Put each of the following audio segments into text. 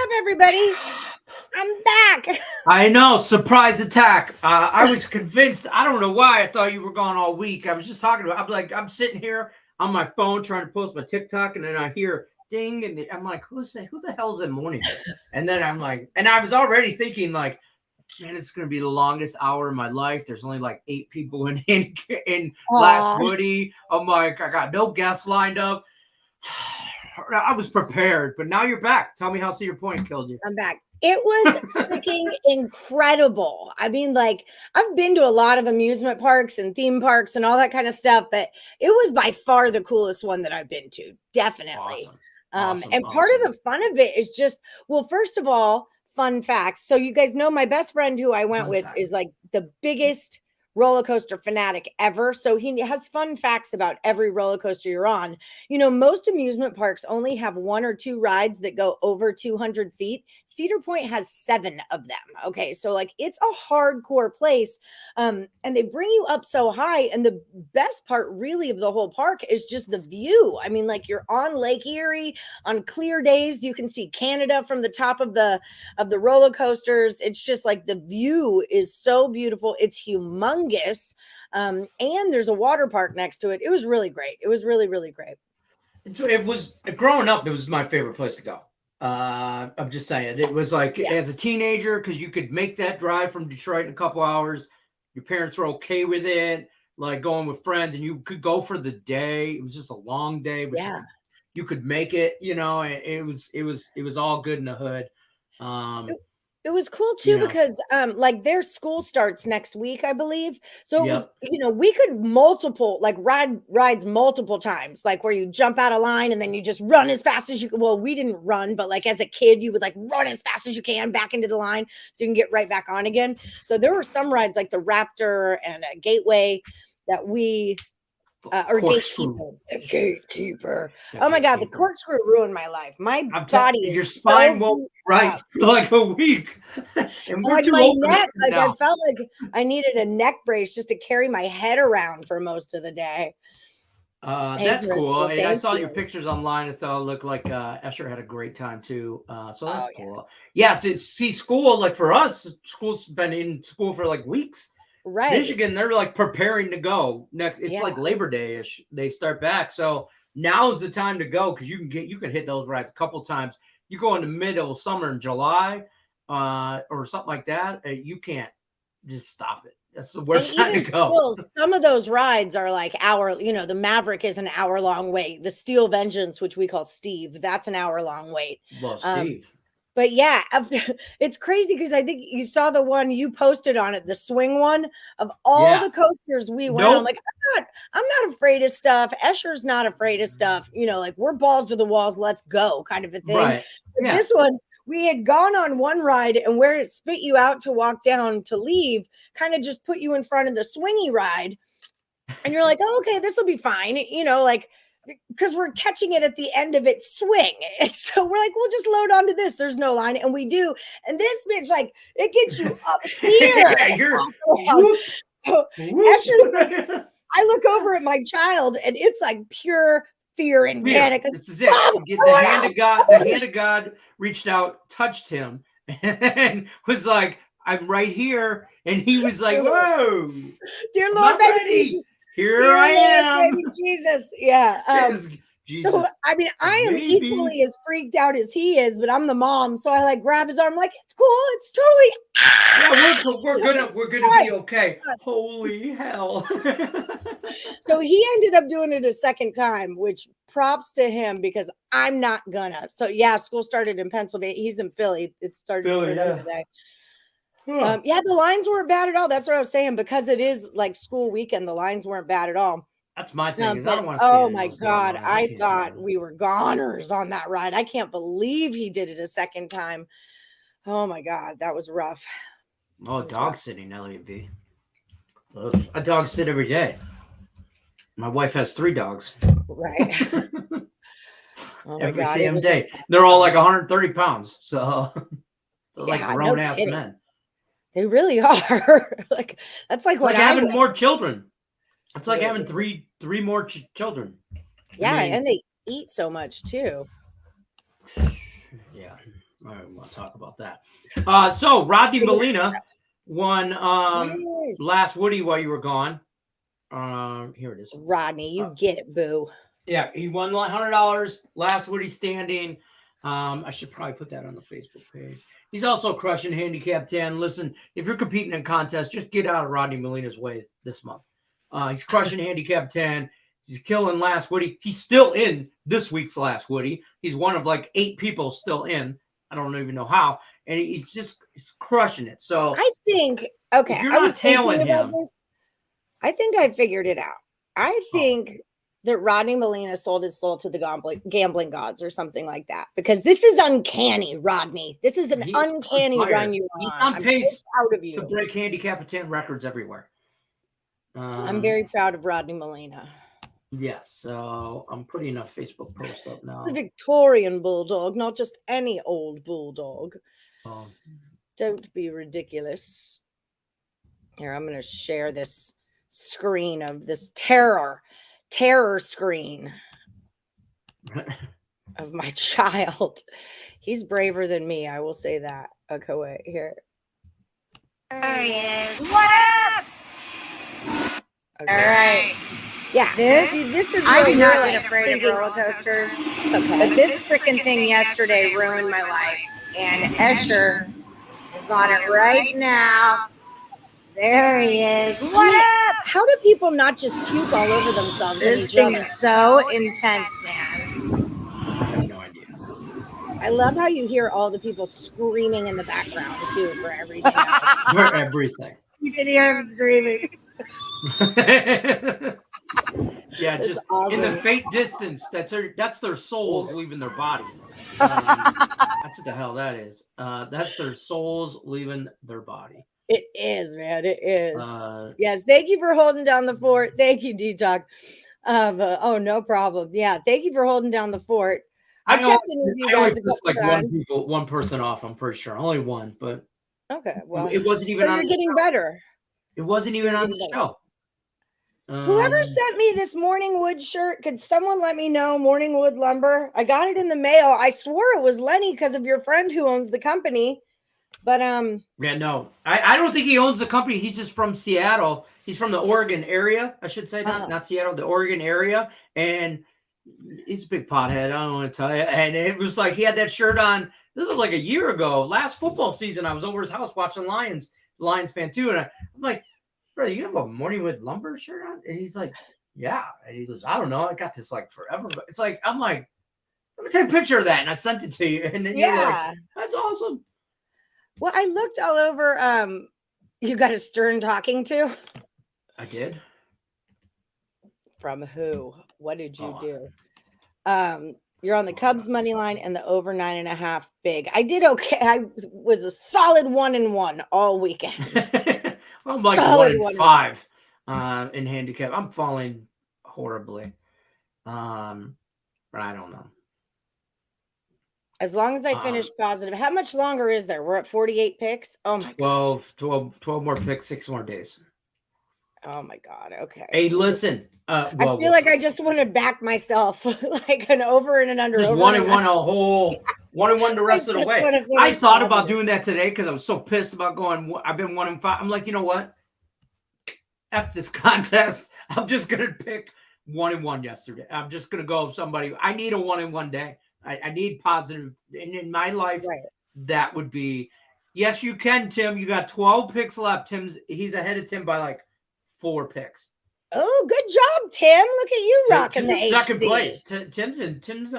up, everybody? I'm back. I know, surprise attack. I was convinced. I don't know why I thought you were gone all week. I was just talking about. I'm sitting here on my phone trying to post my TikTok, and then I hear ding, and I'm like, who the hell's in morning? And then I'm like, and I was already thinking like, man, it's gonna be the longest hour of my life. There's only like 8 people in last Woody. I'm like, I got no guests lined up. I was prepared, but now you're back. Tell me how Cedar Point killed you. I'm back. It was freaking incredible. I mean, like, I've been to a lot of amusement parks and theme parks and all that kind of stuff, but it was by far the coolest one that I've been to. Definitely. Awesome. Part of the fun of it is just, well, first of all, fun facts. So you guys know my best friend who I went with is like the biggest roller coaster fanatic ever. So he has fun facts about every roller coaster you're on. You know, most amusement parks only have 1 or 2 rides that go over 200 feet. Cedar Point has 7 of them. Okay. So like it's a hardcore place. And they bring you up so high. And the best part really of the whole park is just the view. I mean, like you're on Lake Erie on clear days. You can see Canada from the top of the roller coasters. It's just like the view is so beautiful. It's humongous. And there's a water park next to it. It was really great. It was really, really great. It was growing up. It was my favorite place to go. I'm just saying, it was like as a teenager, because you could make that drive from Detroit in a couple hours. Your parents were okay with it, like going with friends, and you could go for the day. It was just a long day, but you could make it. You know, it was all good in the hood. It was cool too because like their school starts next week, I believe. So it was, you know, we could ride rides multiple times, like where you jump out of line and then you just run as fast as you can. Well, we didn't run, but like as a kid, you would like run as fast as you can back into the line so you can get right back on again. So there were some rides like the Raptor and a Gateway that we or Gatekeeper. Oh my God, the corkscrew ruined my life. My body is your spine won't right for like a week. And like my neck, like I felt like I needed a neck brace just to carry my head around for most of the day. That's cool. And I saw your pictures online. It looked like Escher had a great time too. So that's cool. Yeah, to see school, like for us, school's been in school for like weeks. Right. Michigan, they're like preparing to go next. It's like Labor Day-ish. They start back. So now's the time to go because you can hit those rides a couple times. You go in the middle of summer in July or something like that. You can't just stop it. That's the worst time to go. Some of those rides are like the Maverick is an hour-long wait. The Steel Vengeance, which we call Steve, that's an hour-long wait. Well, Steve. But yeah, it's crazy because I think you saw the one you posted on it, the swing one of all the coasters we went on. Like, I'm not afraid of stuff. Escher's not afraid of stuff. You know, like we're balls to the walls, let's go kind of a thing. Right. But this one, we had gone on one ride and where it spit you out to walk down to leave, kind of just put you in front of the swingy ride. And you're like, oh, okay, this will be fine. You know, like, because we're catching it at the end of its swing. And so we're like, we'll just load onto this. There's no line. And we do. And this bitch, like, it gets you up here. I look over at my child and it's like pure fear and panic. This is it. The hand of God reached out, touched him, and was like, I'm right here. And he was like, whoa. Dear Lord, baby Jesus. Here I am. Baby Jesus. Yeah. Jesus, so, I mean, I am equally as freaked out as he is, but I'm the mom. So I like grab his arm, like, it's cool. It's totally. Yeah, we're gonna be okay. Holy hell. So he ended up doing it a second time, which props to him because I'm not gonna. So yeah, school started in Pennsylvania. He's in Philly. It started for them today. The lines weren't bad at all. That's what I was saying. Because it is like school weekend, the lines weren't bad at all. That's my thing. I don't want to. Oh my God! I thought we were goners on that ride. I can't believe he did it a second time. Oh my God, that was rough. Oh, dog sitting, LAV. I dog sit every day. My wife has 3 dogs. Right. Every damn day. They're all like 130 pounds. So they're like grown ass men. They really are. Like that's like what having more children. It's like having three more children. Yeah, and they eat so much too. Yeah, All right, we want to talk about that. So Rodney Molina won Yes. last Woody while you were gone. Here it is. Rodney, you get it, boo. Yeah, he won $100 last Woody standing. I should probably put that on the Facebook page. He's also crushing handicap 10. Listen, if you're competing in contests, just get out of Rodney Molina's way this month. He's crushing handicap 10. He's killing last Woody. He's still in this week's last Woody. He's one of like 8 people still in. I don't even know how. And he's crushing it. So I think, okay, if you're I was not tailing thinking about him. this. I think I figured it out. I think that Rodney Molina sold his soul to the gambling gods or something like that, because this is uncanny, Rodney. This is an uncanny run you're on. He's on pace so proud of you to break handicap 10 records everywhere. I'm very proud of Rodney Molina. Yes, so I'm putting a Facebook post up now. It's a Victorian bulldog, not just any old bulldog. Don't be ridiculous. Here, I'm going to share this screen of this terror screen of my child. He's braver than me, I will say that. Okay, wait, here. There he is. What up? Okay. All right. Yeah, this is I really do not like get afraid of roller coasters. Okay. But this freaking thing yesterday ruined my life. And Escher is on it right now. There he is. What up? How do people not just puke all over themselves? This thing is so intense, man. I have no idea. I love how you hear all the people screaming in the background too for everything else. For everything. You can hear him screaming. Yeah, That's just awesome. in the faint distance. That's their souls leaving their body. That's what the hell that is. That's their souls leaving their body. It is, man. It is. Yes. Thank you for holding down the fort. Thank you, D-Talk. Oh, no problem. Yeah. Thank you for holding down the fort. I checked in with you guys a couple times. One person off, I'm pretty sure. Only one, but okay. Well, it wasn't even on you're getting show. better. It wasn't even on the show. Whoever sent me this Morningwood shirt, could someone let me know? Morningwood Lumber. I got it in the mail. I swore it was Lenny because of your friend who owns the company. But yeah, no, I don't think he owns the company. He's just from Seattle. He's from the Oregon area, I should say, not Seattle, the Oregon area. And he's a big pothead. I don't want to tell you. And it was like he had that shirt on. This was like a year ago, last football season. I was over his house watching Lions fan too, and I'm like, bro, you have a Morningwood Lumber shirt on? And he's like, yeah. And he goes, I don't know. I got this like forever. But it's like, I'm like, let me take a picture of that. And I sent it to you. And then you're like, that's awesome. Well, I looked all over. You got a Stern talking to? I did. From who? What did you do? You're on the Cubs money line and the over 9.5 big. I did okay. I was a solid 1-1 all weekend. I'm like solid 1-5 in handicap. I'm falling horribly. But I don't know. As long as I finish positive. How much longer is there? We're at 48 picks. Oh my 12 more picks, 6 more days. Oh my God. Okay. Hey, listen. I feel like I just want to back myself like an over and an under. Just 1-1 a whole 1-1 the rest of the way. I thought about doing that today because I was so pissed about going. I've been 1-5. I'm like, you know what? F this contest. I'm just gonna pick 1-1 yesterday. I'm just gonna go with somebody. I need a 1-1 day. I need positive in my life. Right. That would be. Yes, you can, Tim. You got 12 picks left. He's ahead of Tim by like 4 picks. Oh, good job, Tim. Look at you rocking the second HC. place. Tim's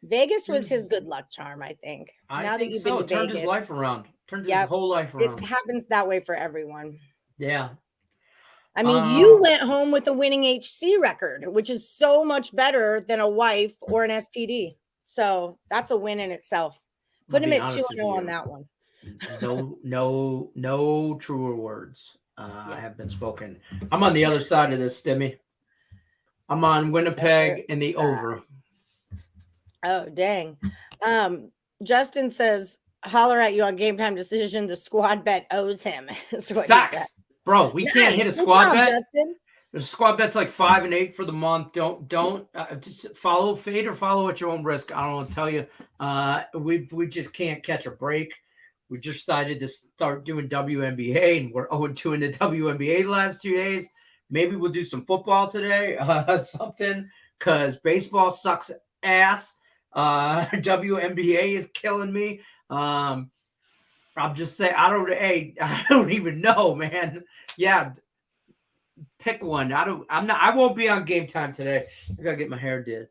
Vegas was his good luck charm, I think. Now that you've been to turned Vegas, his life around. Turned his whole life around. It happens that way for everyone. Yeah. I mean, you went home with a winning HC record, which is so much better than a wife or an STD. So that's a win in itself. Put him at 2-0 on that one. No truer words have been spoken. I'm on the other side of this, Stimmy. I'm on Winnipeg in the over. Oh, dang. Justin says, holler at you on Game Time Decision. The squad bet owes him. Is what he said. Bro, we can't hit a squad bet. Justin. The squad bet's like 5 and 8 for the month. Don't just follow fade or follow at your own risk. I don't want to tell you. We just can't catch a break. We just decided to start doing WNBA, and we're 0-2 in the WNBA the last 2 days. Maybe we'll do some football today, something, because baseball sucks ass. WNBA is killing me. I'm just saying, I don't even know, man. Yeah. Pick one. I won't be on game time today. I gotta get my hair did.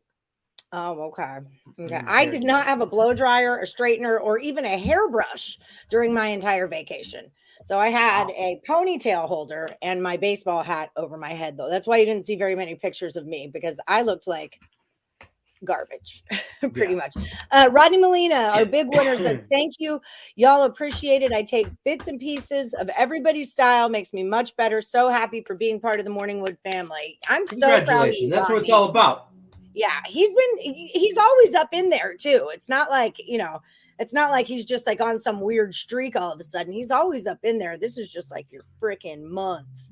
Oh, okay. Okay. I did not have a blow dryer, a straightener, or even a hairbrush during my entire vacation. So I had a ponytail holder and my baseball hat over my head, though. That's why you didn't see very many pictures of me, because I looked like garbage pretty much. Rodney Molina, our big winner, says thank you, y'all, appreciate it. I take bits and pieces of everybody's style, makes me much better. So happy for being part of the Morningwood family. I'm so proud of you, That's Rodney. what it's all about. Yeah, he's always up in there too. It's not like, it's not like he's just like on some weird streak all of a sudden. He's always up in there. This is just like your freaking month.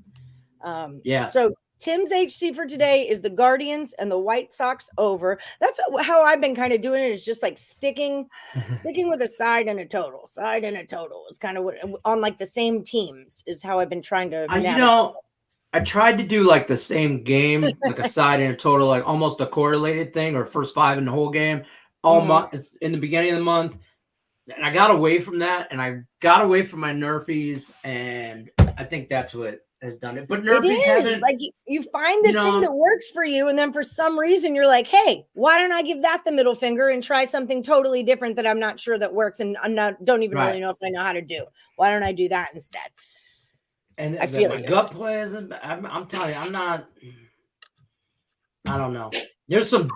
So Tim's HC for today is the Guardians and the White Sox over. That's how I've been kind of doing it, is just like sticking with a side and a total. Side and a total is kind of what, on like the same teams, is how I've been trying to I tried to do like the same game, like a side and a total, like almost a correlated thing, or first 5 in the whole game all month in the beginning of the month. And I got away from that, and I got away from my Nerfies, and I think that's what has done it. But Nerfies haven't, like you find this thing that works for you, and then for some reason you're like, hey, why don't I give that the middle finger and try something totally different that I'm not sure that works, and don't even really know if I know how to do. Why don't I do that instead? And I feel my gut play isn't. I'm telling you, I'm not. I don't know. There's some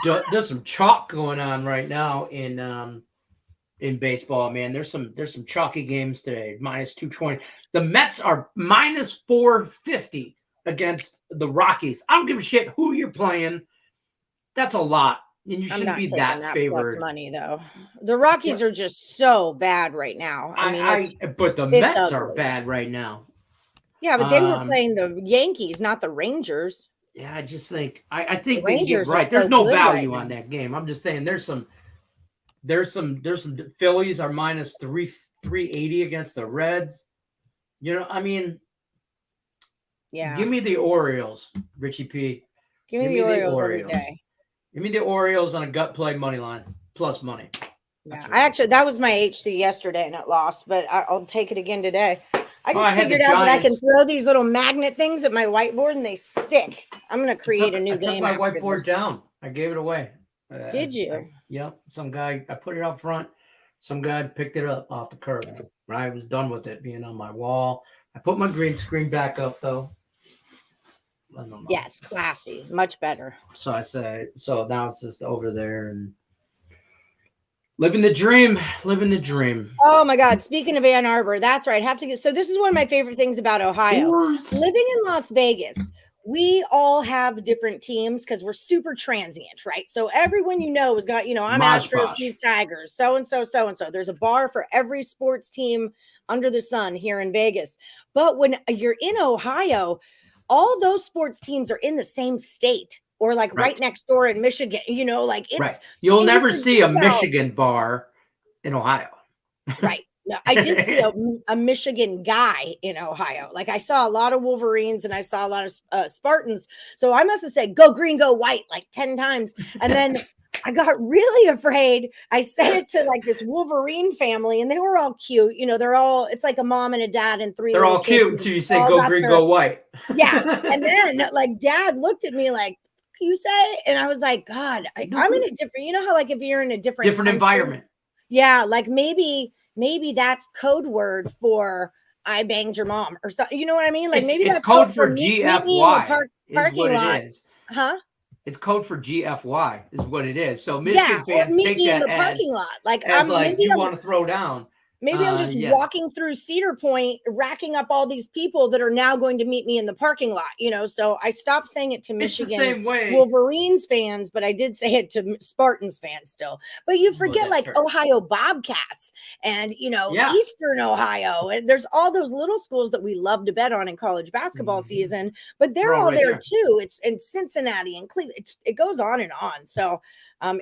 chalk going on right now in baseball, man. There's some chalky games today. -220. The Mets are -450 against the Rockies. I don't give a shit who you're playing. That's a lot, and you shouldn't be that favored. Plus money though. The Rockies are just so bad right now. But the Mets are bad right now. Yeah, but they were playing the Yankees, not the Rangers. Yeah, I just think I think they get right. There's no value on that game. I'm just saying there's some Phillies are -380 against the Reds. I mean, yeah. Give me the Orioles, Richie P. Give me the Orioles every day. Give me the Orioles on a gut play money line plus money. Yeah, that was my HC yesterday and it lost, but I'll take it again today. I just figured out that I can throw these little magnet things at my whiteboard and they stick. I'm going to create a new game. I took my whiteboard down. I gave it away. Did you? Yep. Some guy, I put it out front. Some guy picked it up off the curb. I was done with it being on my wall. I put my green screen back up, though. I don't know. Yes, classy. Much better. So now it's just over there and living the dream. Oh my God. Speaking of Ann Arbor, that's right. So this is one of my favorite things about Ohio. Living in Las Vegas, we all have different teams because we're super transient, right? So everyone has got, I'm Astros, he's Tigers, so-and-so. There's a bar for every sports team under the sun here in Vegas. But when you're in Ohio, all those sports teams are in the same state. Or like right next door in Michigan, it's right. You'll never see a Michigan bar in Ohio. Right. No, I did see a Michigan guy in Ohio. Like I saw a lot of Wolverines and I saw a lot of Spartans. So I must have said, go green, go white like 10 times. And then I got really afraid. I said it to like this Wolverine family and they were all cute. It's like a mom and a dad and 3 They're all cute until you say go green, go white. Yeah. And then like dad looked at me like, you say, and I was like, God, I'm in a different, how like if you're in a different country, environment. Yeah, like maybe that's code word for I banged your mom or something. You know what I mean? Like maybe that's code for GFY. Parking lot. It is. Huh? It's code for GFY is what it is. So Michigan fans take that in the parking lot. as like you want to throw down. Maybe I'm just walking through Cedar Point, racking up all these people that are now going to meet me in the parking lot, So I stopped saying it to Michigan same way. Wolverines fans, but I did say it to Spartans fans still. But you forget Ohio Bobcats and, Eastern Ohio. And there's all those little schools that we love to bet on in college basketball season, but they're all there too. It's in Cincinnati and Cleveland. It goes on and on. So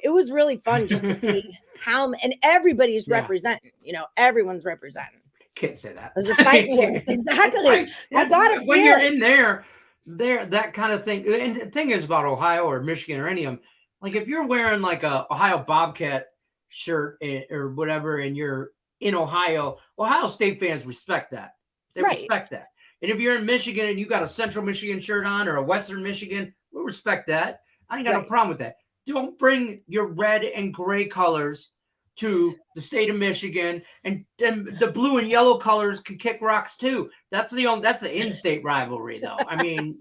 it was really fun just to see and everybody's representing, everyone's representing. Can't say that. Those are fighting words. Exactly. I got it. When you're in there, that kind of thing. And the thing is about Ohio or Michigan or any of them, like if you're wearing like a Ohio Bobcat shirt or whatever, and you're in Ohio State fans respect that. They respect that. And if you're in Michigan and you got a Central Michigan shirt on or a Western Michigan, we respect that. I ain't got no problem with that. Don't bring your red and gray colors to the state of Michigan, and the blue and yellow colors can kick rocks too. That's the in-state rivalry, though. I mean,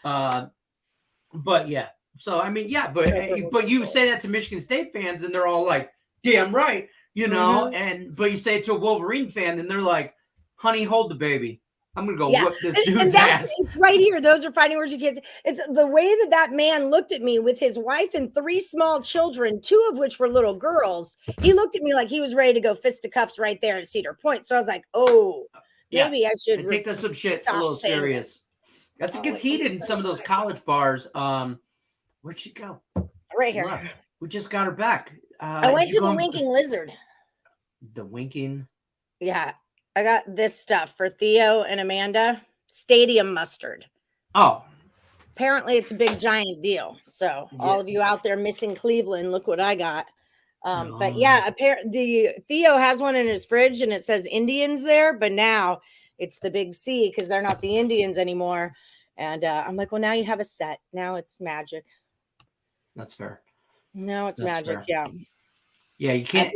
but yeah. So I mean, yeah, but you say that to Michigan State fans, and they're all like, "Damn right," but you say it to a Wolverine fan, and they're like, "Honey, hold the baby. I'm going to go whip this dude's ass." It's right here. Those are fighting words, you kids. It's the way that man looked at me with his wife and 3 small children, 2 of which were little girls. He looked at me like he was ready to go fisticuffs right there at Cedar Point. So I was like, maybe I should take that some shit a little serious. It gets heated in some of those college bars. Where'd she go? Right here. We just got her back. I went to the Winking Lizard. The Winking? Yeah. I got this stuff for Theo and Amanda. Stadium mustard. Oh. Apparently it's a big giant deal. So all of you out there missing Cleveland, look what I got. But yeah, Theo has one in his fridge and it says Indians there, but now it's the big C because they're not the Indians anymore. And I'm like, well, now you have a set. Now it's magic. That's fair. No, it's magic. Fair. Yeah. Yeah, you can't,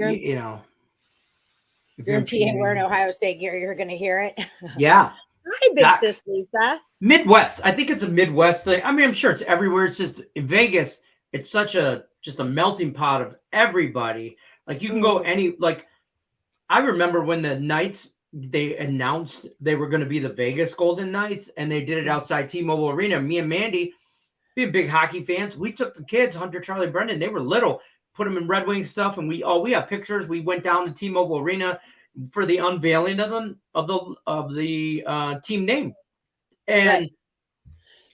If you're in PA wearing Ohio State gear, you're going to hear it. Yeah. Hi, big sis Lisa. Midwest. I think it's a Midwest thing. I mean, I'm sure it's everywhere. It's just in Vegas, it's such just a melting pot of everybody. Like you can go I remember when the Knights, they announced they were going to be the Vegas Golden Knights, and they did it outside T-Mobile Arena. Me and Mandy, being big hockey fans, we took the kids, Hunter, Charlie, Brendan. They were little. Put them in Red Wing stuff, and we have pictures. We went down to T-Mobile Arena for the unveiling of the team name, and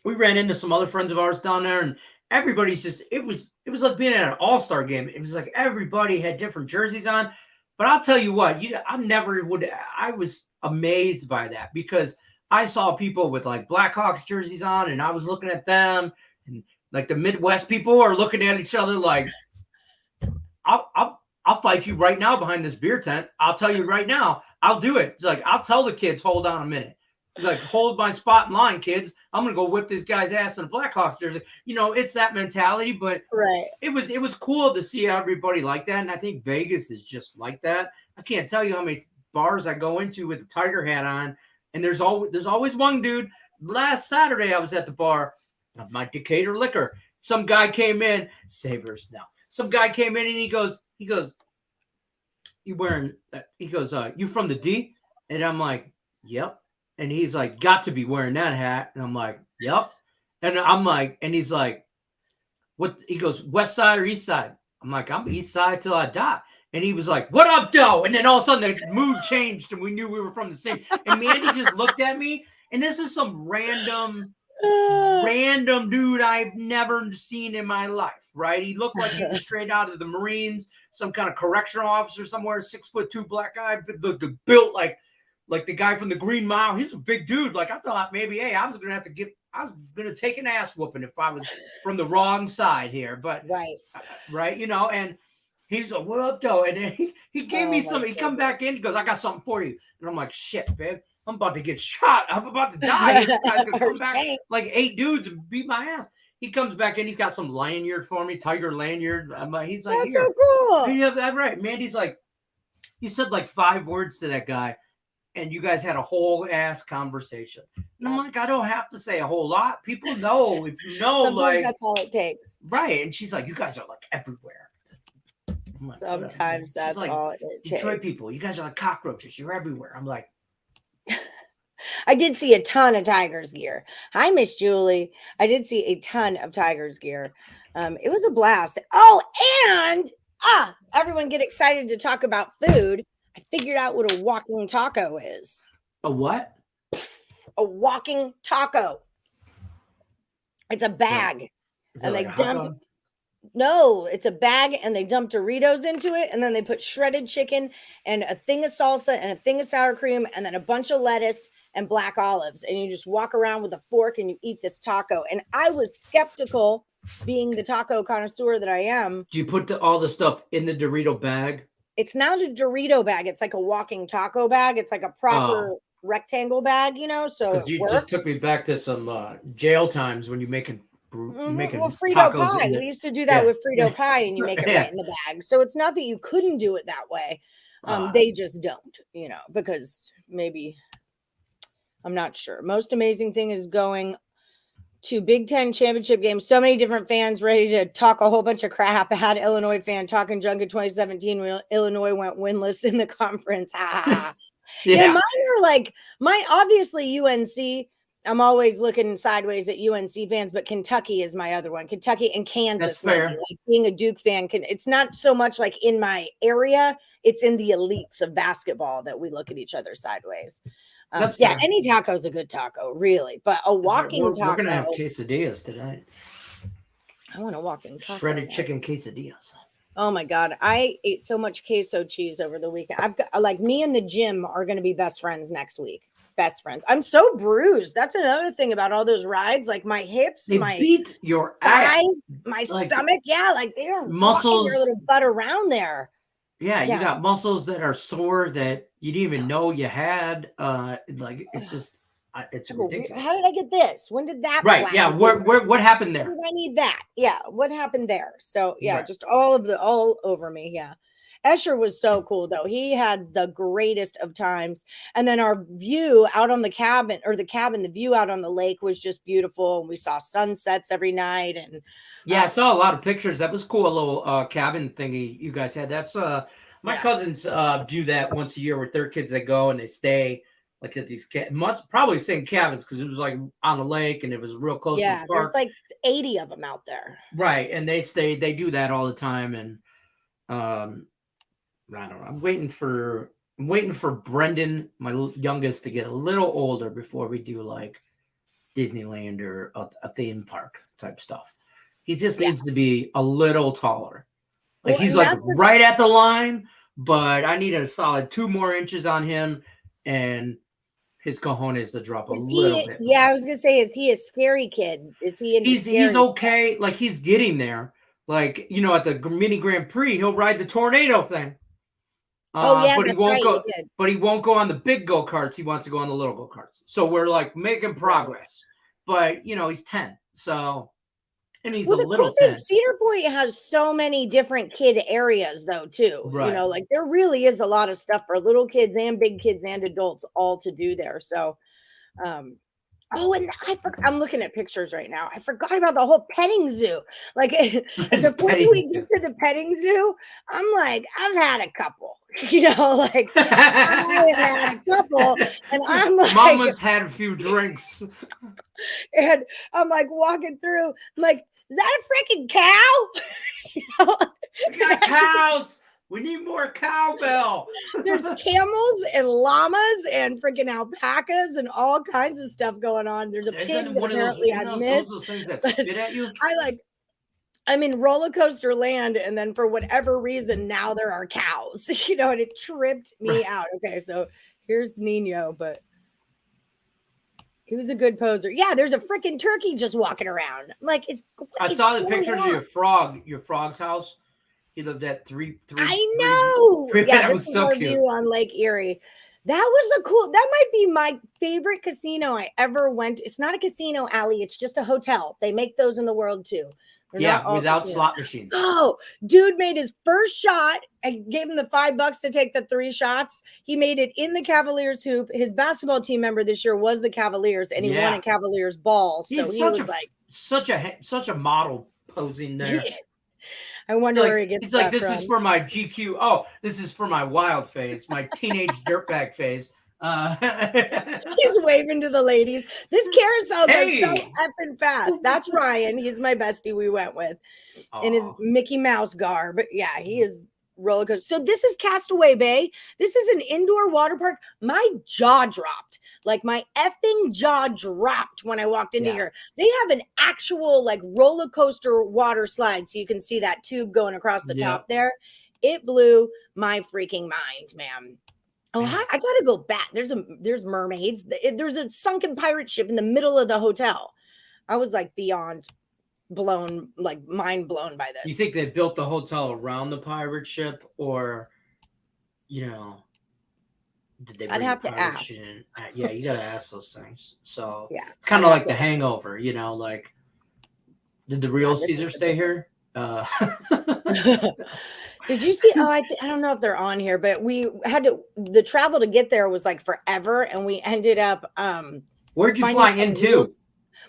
we ran into some other friends of ours down there, and everybody's just it was like being at an all-star game. It was like everybody had different jerseys on, but I'll tell you what, I was amazed by that because I saw people with like Blackhawks jerseys on, and I was looking at them, and like the Midwest people are looking at each other like, I'll fight you right now behind this beer tent. I'll tell you right now, I'll do it. Like, I'll tell the kids, hold on a minute. Like, hold my spot in line, kids. I'm gonna go whip this guy's ass in a Blackhawks jersey. It's that mentality, but it was cool to see everybody like that. And I think Vegas is just like that. I can't tell you how many bars I go into with the Tiger hat on, and there's always one dude. Last Saturday I was at the bar of my Decatur liquor. Some guy came in, Sabres now. Some guy came in and he goes, you wearing, you from the D? And I'm like, yep. And he's like, got to be wearing that hat. And I'm like, yep. And I'm like, and he's like, what? He goes, west side or east side? I'm like, I'm east side till I die. And he was like, what up, Doe? And then all of a sudden the mood changed and we knew we were from the same. And Mandy just looked at me. And this is some random dude I've never seen in my life, right? He looked like he was straight out of the Marines, some kind of correctional officer somewhere, 6'2" black guy, built like the guy from the Green Mile. He's a big dude. Like I thought maybe, hey, I was gonna take an ass whooping if I was from the wrong side here. But right, and he's like, what up, though? And then he gave me some. He come back in, he goes, I got something for you. And I'm like, shit, babe. I'm about to get shot. I'm about to die. This guy's gonna come back like 8 dudes and beat my ass. He comes back in. He's got some lanyard for me, tiger lanyard. He's like, that's so cool. Yeah, that's right. Mandy's like, you said like 5 words to that guy, and you guys had a whole ass conversation. And I'm like, I don't have to say a whole lot. People know if you know. Sometimes that's all it takes. Right. And she's like, you guys are like everywhere. I'm like, Sometimes She's that's like, all it Detroit takes. people, you guys are like cockroaches. You're everywhere. I'm like, I did see a ton of Tigers gear. Hi, Miss Julie. I did see a ton of Tigers gear. It was a blast. Oh, and everyone get excited to talk about food. I figured out what a walking taco is. a what? A walking taco. It's a bag. Is And it they like a hot dump dog? No, it's a bag and they dump Doritos into it and then they put shredded chicken and a thing of salsa and a thing of sour cream and then a bunch of lettuce and black olives and you just walk around with a fork and you eat this taco. And I was skeptical, being the taco connoisseur that I am. Do you put all the stuff in the Dorito bag? It's not a Dorito bag. It's like a walking taco bag. It's like a proper rectangle bag, so it You works. just took me back to some jail times when you're making Well, Frito tacos pie. We used to do that with Frito pie, and you make it right in the bag. So it's not that you couldn't do it that way. They just don't, because maybe I'm not sure. Most amazing thing is going to Big Ten championship games. So many different fans ready to talk a whole bunch of crap. I had Illinois fan talking junk in 2017 when Illinois went winless in the conference. Yeah, mine obviously UNC. I'm always looking sideways at UNC fans, but Kentucky is my other one. Kentucky and Kansas. That's fair. Like being a Duke fan, it's not so much like in my area. It's in the elites of basketball that we look at each other sideways. Fair. Any taco is a good taco, really. But a walking taco. We're going to have quesadillas tonight. I want a walking taco. Shredded chicken quesadillas. Oh my God. I ate so much queso cheese over the weekend. I've got me and the gym are going to be best friends next week. Best friends. I'm so bruised. That's another thing about all those rides. Like my hips, my beat your thighs, ass. my stomach. Yeah, like they're muscles. Their little butt around there. Yeah, you got muscles that are sore that you didn't even know you had. It's just, it's ridiculous. How did I get this? When did that? Right. Yeah. What happened there? Did I need that? Yeah. What happened there? So yeah, Right. just all over me. Yeah. Escher was so cool though. He had the greatest of times. And then our view out on the the view out on the lake was just beautiful. And we saw sunsets every night. And I saw a lot of pictures. That was cool. A little cabin thingy you guys had. That's my cousins do that once a year with their kids. They go and they stay like at these probably same cabins because it was like on the lake and it was real close to the park. There's like 80 of them out there. Right. And they do that all the time. And I don't know. I'm waiting for Brendan, my youngest, to get a little older before we do like Disneyland or a theme park type stuff. He just needs to be a little taller. Like he's like right at the line, but I need a solid 2 more inches on him and his cojones to drop a little bit. Yeah, I was gonna say, is he a scary kid? Is he? He's okay. Stuff? Like he's getting there. Like at the mini Grand Prix, he'll ride the tornado thing. But he won't go. But he won't go on the big go karts. He wants to go on the little go karts. So we're like making progress. But he's 10. So, and he's a little 10. Cedar Point has so many different kid areas, though, too. Right. Like there really is a lot of stuff for little kids and big kids and adults all to do there. So, and I'm looking at pictures right now. I forgot about the whole petting zoo. Like before we get to the petting zoo, I'm like, I've had a couple. Like I have had a couple, and I'm like, Mama's had a few drinks, and I'm like walking through. I'm like, is that a freaking cow? We got cows. We need more cowbell. There's camels and llamas and freaking alpacas and all kinds of stuff going on. There's a pig that apparently I missed. Those things that spit at you. I'm in roller coaster land, and then for whatever reason, now there are cows. And it tripped me out. Okay, so here's Nino, but he was a good poser. Yeah, there's a freaking turkey just walking around. I'm like, I saw the pictures of your frog's house. He lived at three. I know. Yeah, this is our view on Lake Erie. That was that might be my favorite casino I ever went to. It's not a casino, Allie. It's just a hotel. They make those in the world too. Without slot machines. Oh, dude made his first shot. I gave him the $5 to take the 3 shots. He made it in the Cavaliers hoop. His basketball team member this year was the Cavaliers, and he won a Cavaliers ball. So he was like such a model posing there. I wonder where he gets He's like, that this from. is for my GQ. Oh, this is for my wild phase, my teenage dirtbag phase. He's waving to the ladies. This carousel goes so Hey! effing fast. That's Ryan. He's my bestie we went with in his Aw. Mickey Mouse garb. Yeah, he is roller coaster. So this is Castaway Bay. This is an indoor water park. My jaw dropped. Like my effing jaw dropped when I walked into here. They have an actual like roller coaster water slide. So you can see that tube going across the top there. It blew my freaking mind, man. Oh, I gotta go back. There's mermaids. There's a sunken pirate ship in the middle of the hotel. I was like beyond blown, like mind blown by this. You think they built the hotel around the pirate ship, or did they? I'd have to ask. Yeah, you gotta ask those things. So yeah, it's kind of like The Hangover. Like, did the real Cedar stay here? Did you see? Oh, I don't know if they're on here, but we had the travel to get there was like forever, and we ended up. Where'd you fly into?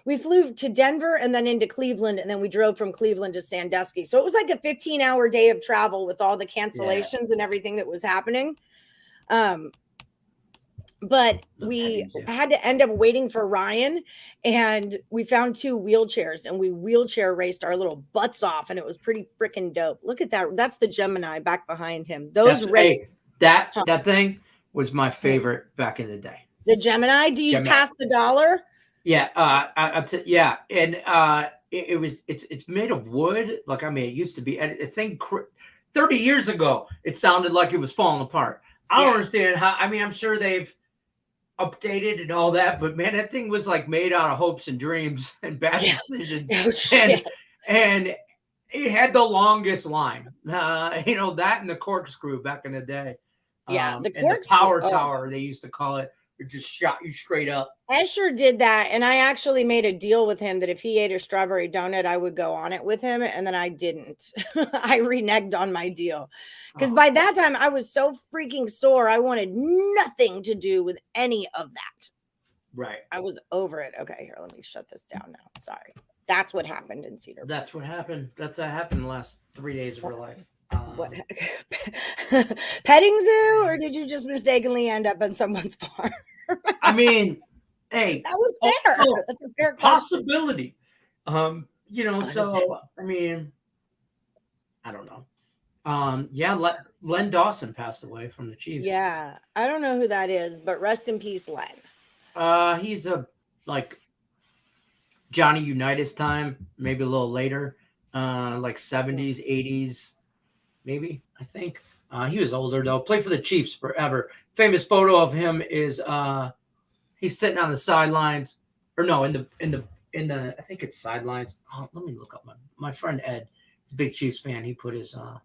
We flew to Denver and then into Cleveland, and then we drove from Cleveland to Sandusky. So it was like a 15-hour day of travel with all the cancellations and everything that was happening. But we had to end up waiting for Ryan, and we found 2 wheelchairs, and we wheelchair raced our little butts off, and it was pretty freaking dope. Look at that. That's the Gemini back behind him. Those races. That thing was my favorite back in the day. The Gemini? Do you pass the dollar? Yeah. And it's made of wood. Like, I mean, it used to be. It's 30 years ago, it sounded like it was falling apart. I don't understand how. I mean, I'm sure they've updated and all that, but man, that thing was like made out of hopes and dreams and bad decisions. And it had the longest line. That and the corkscrew back in the day. Yeah, the corkscrew, and the power tower, they used to call it. It just shot you straight up. Escher did that, and I actually made a deal with him that if he ate a strawberry donut, I would go on it with him, and then I didn't. I reneged on my deal. Because by that time, I was so freaking sore, I wanted nothing to do with any of that. Right. I was over it. Okay, here, let me shut this down now. Sorry. That's what happened in Cedar. That's what happened. That's what happened the last 3 days of her life. What petting zoo, or did you just mistakenly end up on someone's farm? I mean, hey, that was fair. That's a fair possibility. So I mean, I don't know. Len Dawson passed away from the Chiefs. Yeah, I don't know who that is, but rest in peace, Len. He's a like Johnny Unitas time, maybe a little later, like 70s, 80s. Maybe, I think. He was older though. Played for the Chiefs forever. Famous photo of him is he's sitting on the sidelines, or no, in the I think it's sidelines. Oh, let me look up my friend Ed, big Chiefs fan. He put his so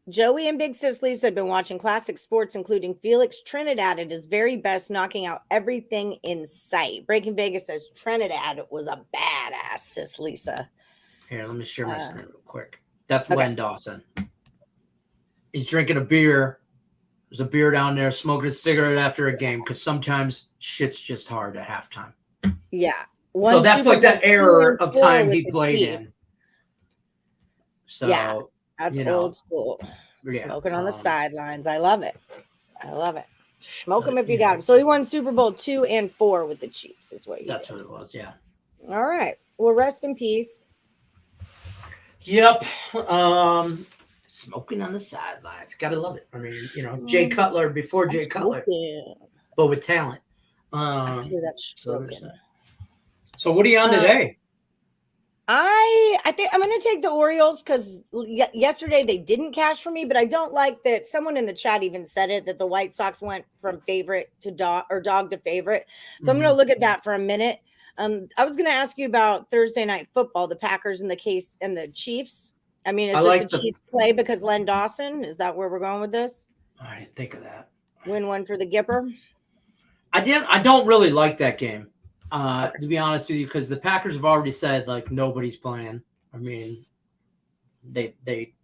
Joey and Big Sis Lisa have been watching classic sports, including Felix Trinidad at his very best, knocking out everything in sight. Breaking Vegas says Trinidad was a badass, Sis Lisa. Here, let me share my screen real quick. That's Len Dawson. He's drinking a beer. There's a beer down there, smoking a cigarette after a game, because sometimes shit's just hard at halftime. Yeah. So that's like that era of time he played in. So yeah, that's old school. Smoking on the sidelines. I love it. Smoke him if you got him. So he won Super Bowl 2 and 4 with the Chiefs, is what you That's what it was, yeah. All right. Well, rest in peace. Yep. Smoking on the sidelines. Gotta love it. I mean, Jay Cutler before Jay Cutler, but with talent. So what are you on today? I think I'm going to take the Orioles because yesterday they didn't cash for me, but I don't like that. Someone in the chat even said it, that the White Sox went from favorite to dog to favorite. So I'm going to look at that for a minute. I was going to ask you about Thursday night football, the Packers and the Chiefs. I mean, is this a Chiefs play because Len Dawson? Is that where we're going with this? I didn't think of that. Win one for the Gipper. I don't really like that game, to be honest with you, because the Packers have already said like nobody's playing. I mean, they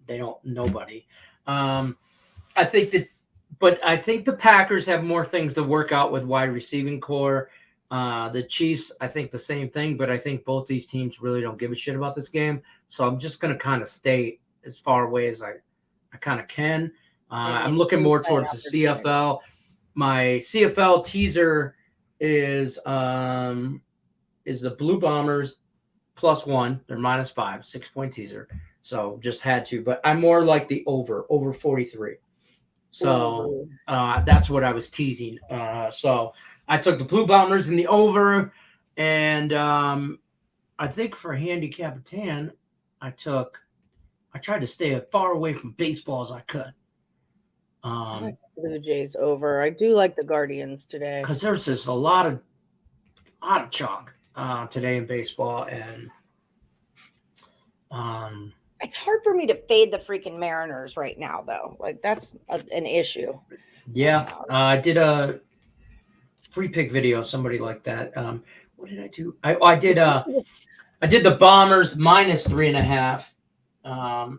don't nobody. I think the Packers have more things to work out with wide receiving core. The Chiefs, I think the same thing, but I think both these teams really don't give a shit about this game. So I'm just going to kind of stay as far away as I kind of can. I'm looking more towards the CFL. My CFL teaser is the Blue Bombers +1. They're -5, 6-point teaser. So just had to, but I'm more like the over 43. So that's what I was teasing. So I took the Blue Bombers in the over, and I think for Handicapper 10, I tried to stay as far away from baseball as I could. I like Blue Jays over. I do like the Guardians today because there's just a lot of chalk today in baseball, and it's hard for me to fade the freaking Mariners right now, though. Like that's an issue. Yeah, I did a free pick video. Somebody like that. What did I do? I did the Bombers -3.5. I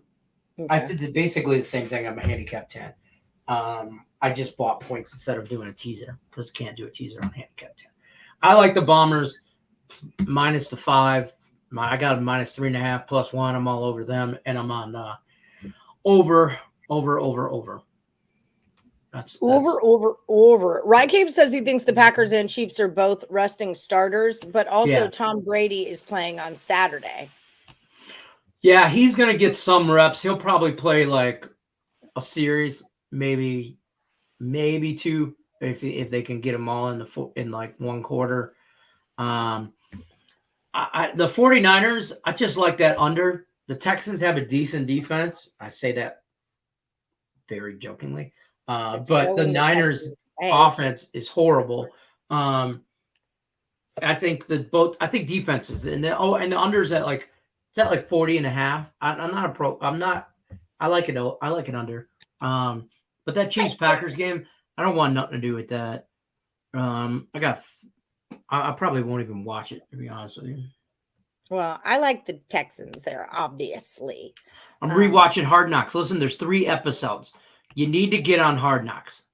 did basically the same thing on my handicap 10. I just bought points instead of doing a teaser because can't do a teaser on handicap 10. I like the Bombers -5. I got a -3.5 +1. I'm all over them, and I'm on over. That's over. Rycape says he thinks the Packers and Chiefs are both resting starters, but also Tom Brady is playing on Saturday. Yeah, he's gonna get some reps. He'll probably play like a series, maybe 2, if they can get them all in like one quarter. The 49ers, I just like that under. The Texans have a decent defense. I say that very jokingly. But the Niners offense is horrible. I think defenses and the unders at like, it's at like 40.5. I'm not a pro. I like it. I like it under. But that Chiefs Packers game, I don't want nothing to do with that. I probably won't even watch it, to be honest with you. Well, I like the Texans there, obviously. I'm rewatching Hard Knocks. Listen, there's 3 episodes. You need to get on Hard Knocks.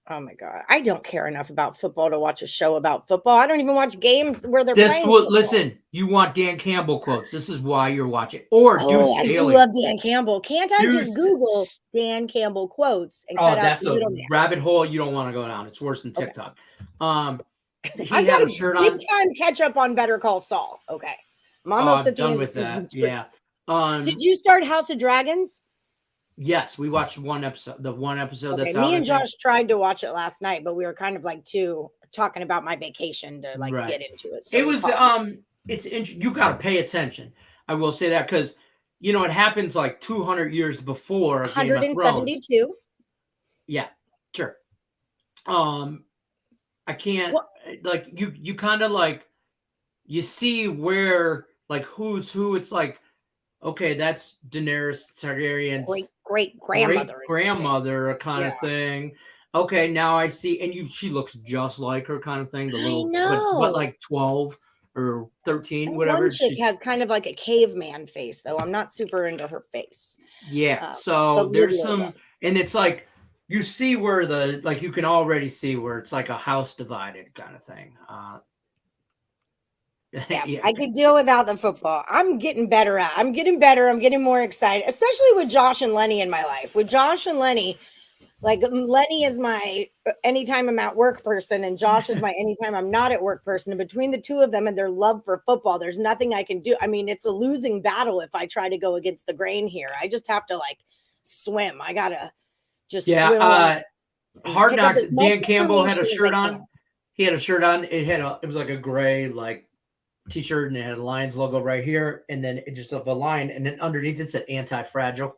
Oh my God. I don't care enough about football to watch a show about football. I don't even watch games where they're playing football. Listen, you want Dan Campbell quotes. This is why you're watching. Or Deuce I Staley. do love Dan Campbell. Can't I just Google Dan Campbell quotes and cut out that's the a middleman? rabbit hole you don't want to go down. It's worse than TikTok. I've got a shirt on. Big time catch up on Better Call Saul. Okay. I'm almost at the end of season 3. Yeah. Did you start House of Dragons? Yes, we watched one episode. The one episode that's me and Josh tried to watch it last night, but we were kind of like talking about my vacation to get into it. So it was you got to pay attention. I will say that because it happens like 200 years before 172. Yeah, sure. I can't you kind of like you see where like who's who. It's like, okay, that's Daenerys Targaryen's great grandmother kind of thing. Okay, now I see, and she looks just like her kind of thing. The little, I know, but like 12 or 13, whatever. One chick has kind of like a caveman face, though. I'm not super into her face. Yeah, so there's some, and it's like you see where you can already see where it's like a house divided kind of thing. Yeah, I could deal without the football. I'm getting better. I'm getting more excited, especially with Josh and Lenny in my life. With Josh and Lenny, like Lenny is my anytime I'm at work person, and Josh is my anytime I'm not at work person. And between the two of them and their love for football, there's nothing I can do. I mean, it's a losing battle if I try to go against the grain here. I just have to swim. I gotta just swim. Hard Knocks. Dan Campbell had a shirt on. He had a shirt on. It was like a gray t-shirt, and it had a Lions logo right here, and then it just of a line, and then underneath it said anti-fragile.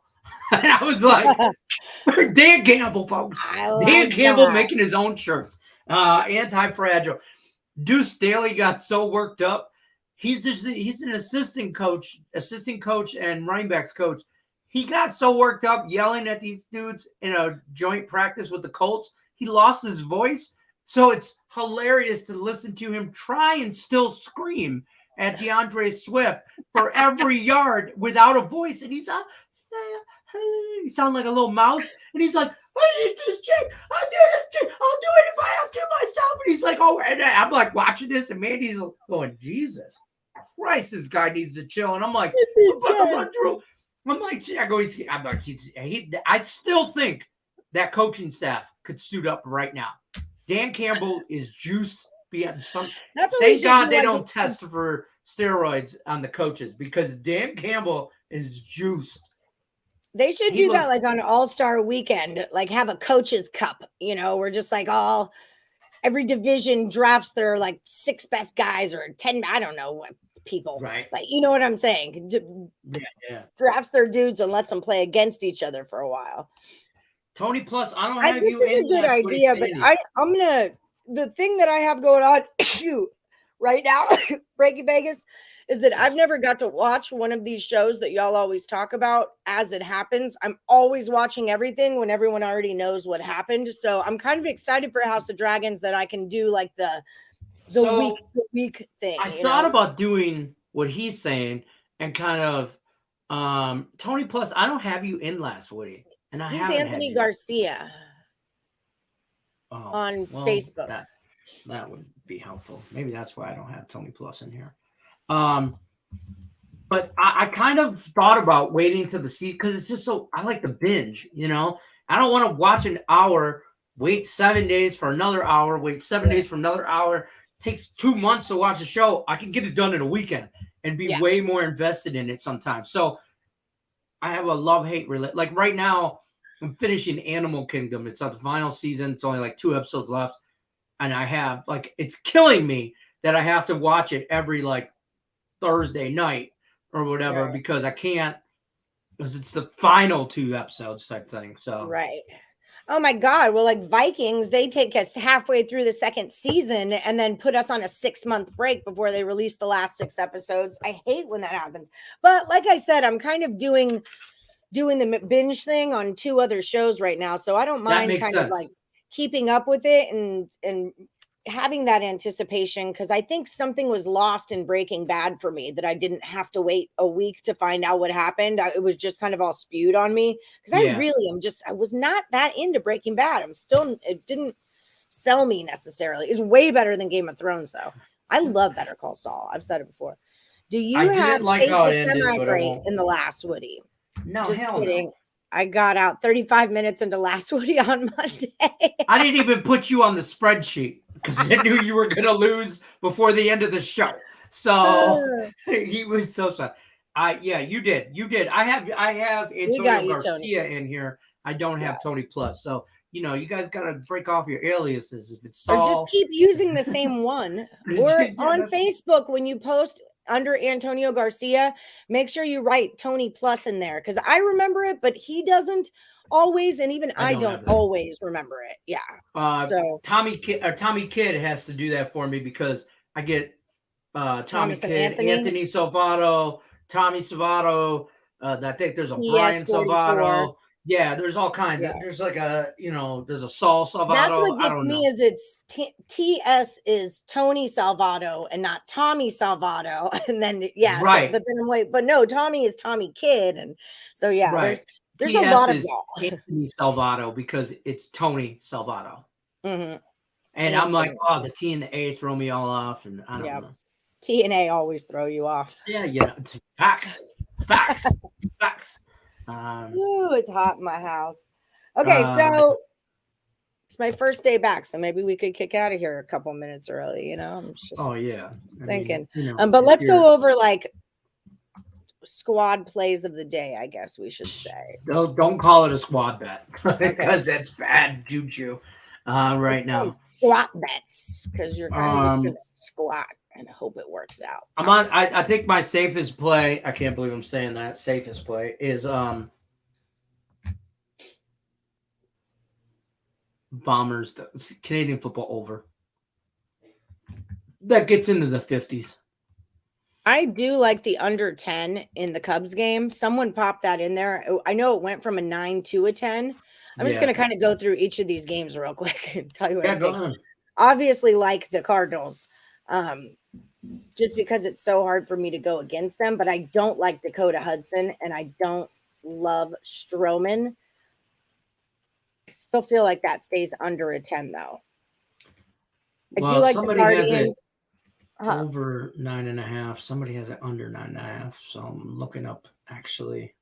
And I was like, Dan Campbell, folks. Dan Campbell making his own shirts. Anti-fragile. Deuce Staley got so worked up. He's an assistant coach and running backs coach. He got so worked up yelling at these dudes in a joint practice with the Colts. He lost his voice. So it's hilarious to listen to him try and still scream at DeAndre Swift for every yard without a voice. And he sounds like a little mouse. And he's like, I need this chick. I'll do it if I have to myself. And he's like, oh, and I'm like watching this, and Mandy's going, Jesus Christ, this guy needs to chill. And I'm like, I'm about to run through. I'm like, I still think that coaching staff could suit up right now. Dan Campbell is juiced beyond some. Thank God they don't test for steroids on the coaches, because Dan Campbell is juiced. They should do that like on All-Star Weekend, like have a coaches cup, we're just like every division drafts their like 6 best guys or 10, I don't know what people, right? Like, you know what I'm saying? Yeah. Drafts their dudes and lets them play against each other for a while. Tony Plus, I don't have this you. This is a good idea, but I'm gonna. The thing that I have going on right now, Breaking Vegas, is that I've never got to watch one of these shows that y'all always talk about as it happens. I'm always watching everything when everyone already knows what happened. So I'm kind of excited for House of Dragons that I can do like the week thing. I thought about doing what he's saying and kind of Tony Plus. I don't have you in last, Woody, and he's Anthony Garcia on Facebook. That would be helpful. Maybe that's why I don't have Tony Plus in here. But I kind of thought about waiting to the season because it's just so I like to binge. I don't want to watch an hour, wait 7 days for another hour, wait 7 days for another hour. It takes 2 months to watch a show. I can get it done in a weekend and be way more invested in it sometimes. So I have a love-hate relationship. Like right now, I'm finishing Animal Kingdom. It's on the final season. It's only like 2 episodes left. And I have it's killing me that I have to watch it every like Thursday night or whatever because I can't, because it's the final 2 episodes type thing. So oh my God. Well, like Vikings, they take us halfway through the 2nd season and then put us on a 6-month break before they release the last 6 episodes. I hate when that happens. But like I said, I'm kind of doing the binge thing on 2 other shows right now. So I don't mind of like keeping up with it and having that anticipation, because I think something was lost in Breaking Bad for me that I didn't have to wait a week to find out what happened. It was just kind of all spewed on me because I was not that into Breaking Bad. It didn't sell me necessarily. It's way better than Game of Thrones though. I love Better Call Saul. I've said it before. Do you have take the semi-break in the last Woody? No, just kidding. No. I got out 35 minutes into last Woody on Monday. I didn't even put you on the spreadsheet because I knew you were going to lose before the end of the show. So he was so sad. Yeah, you did. I have Antonio Garcia in here. I don't have Tony Plus. So, you guys got to break off your aliases. If it's Saul, or just keep using the same one. Or on Facebook, when you post under Antonio Garcia, make sure you write Tony Plus in there, because I remember it, but he doesn't always, and even I don't always remember it. Yeah. So Tommy Kidd has to do that for me because I get Tommy Kidd, Anthony Salvato, Tommy Salvato. I think there's a Brian Salvato. Yeah, there's all kinds. There's like there's a Saul Salvato. That's what gets me is it's TS is Tony Salvato and not Tommy Salvato. And then right. So, but then I'm like, but no, Tommy is Tommy Kidd, and so there's TS a lot of y'all. Anthony Salvato because it's Tony Salvato. Mm-hmm. And I'm like, the T and the A throw me all off, and I don't know. T and A always throw you off. Yeah. Facts. Ooh, it's hot in my house. Okay, so it's my first day back, so maybe we could kick out of here a couple minutes early. I'm just thinking. But let's go over like squad plays of the day, I guess we should say. Don't call it a squad bet because that's bad juju right now. Squat bets because you're kind of just gonna squat and hope it works out. I think my safest play, I can't believe I'm saying that, safest play is Bombers, Canadian football over. That gets into the 50s. I do like the under 10 in the Cubs game. Someone popped that in there. I know it went from a 9 to a 10. I'm just going to kind of go through each of these games real quick and tell you what I think. Obviously, like the Cardinals, just because it's so hard for me to go against them, but I don't like Dakota Hudson and I don't love Stroman. Still feel like that stays under a 10 though. I do Well, like the somebody has it Guardians. over 9.5. Somebody has it under 9.5. So I'm looking up actually